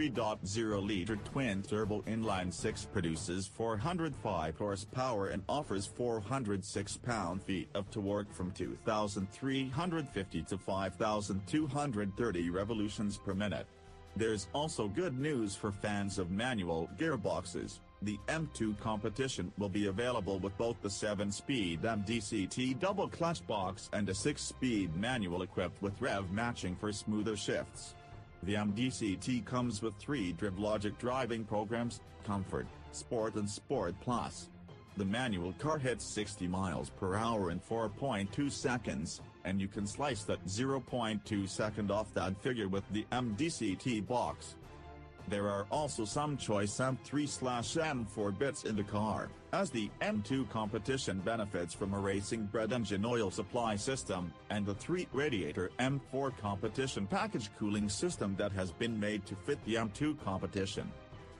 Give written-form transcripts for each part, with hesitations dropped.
3.0-liter twin-turbo inline-six produces 405 horsepower and offers 406 pound-feet of torque from 2,350 to 5,230 revolutions per minute. There's also good news for fans of manual gearboxes. The M2 Competition will be available with both the 7-speed MDCT double-clutch box and a 6-speed manual equipped with rev matching for smoother shifts. The MDCT comes with 3 DriveLogic driving programs: Comfort, Sport and Sport Plus. The manual car hits 60 miles per hour in 4.2 seconds, and you can slice that 0.2 second off that figure with the MDCT box. There are also some choice M3/M4 bits in the car, as the M2 Competition benefits from a racing-bred engine oil supply system, and the 3-radiator M4 Competition package cooling system that has been made to fit the M2 Competition.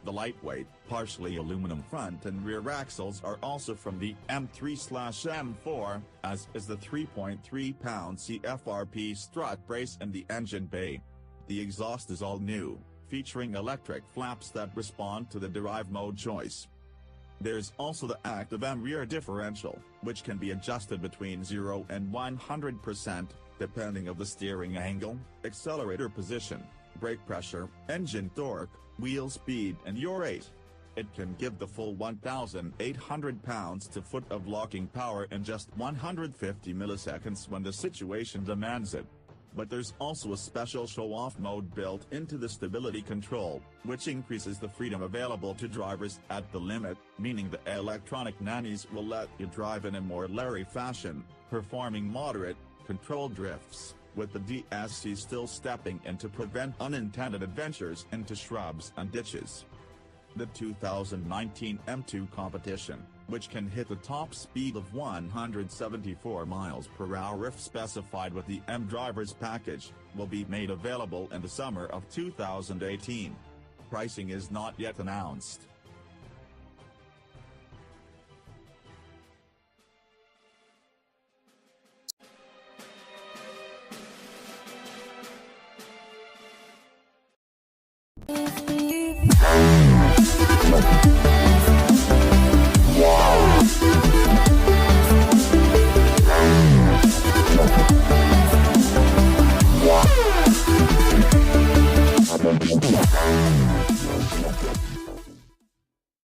The lightweight, partially aluminum front and rear axles are also from the M3/M4, as is the 3.3-pound CFRP strut brace and the engine bay. The exhaust is all new, featuring electric flaps that respond to the drive mode choice. There's also the active M rear differential, which can be adjusted between 0 and 100%, depending on the steering angle, accelerator position, brake pressure, engine torque, wheel speed and yaw rate. It can give the full 1,800 pounds-to-foot of locking power in just 150 milliseconds when the situation demands it. But there's also a special show-off mode built into the stability control, which increases the freedom available to drivers at the limit, meaning the electronic nannies will let you drive in a more Larry fashion, performing moderate, controlled drifts, with the DSC still stepping in to prevent unintended adventures into shrubs and ditches. The 2019 M2 Competition, which can hit a top speed of 174 miles per hour if specified with the M Drivers package, will be made available in the summer of 2018. Pricing is not yet announced.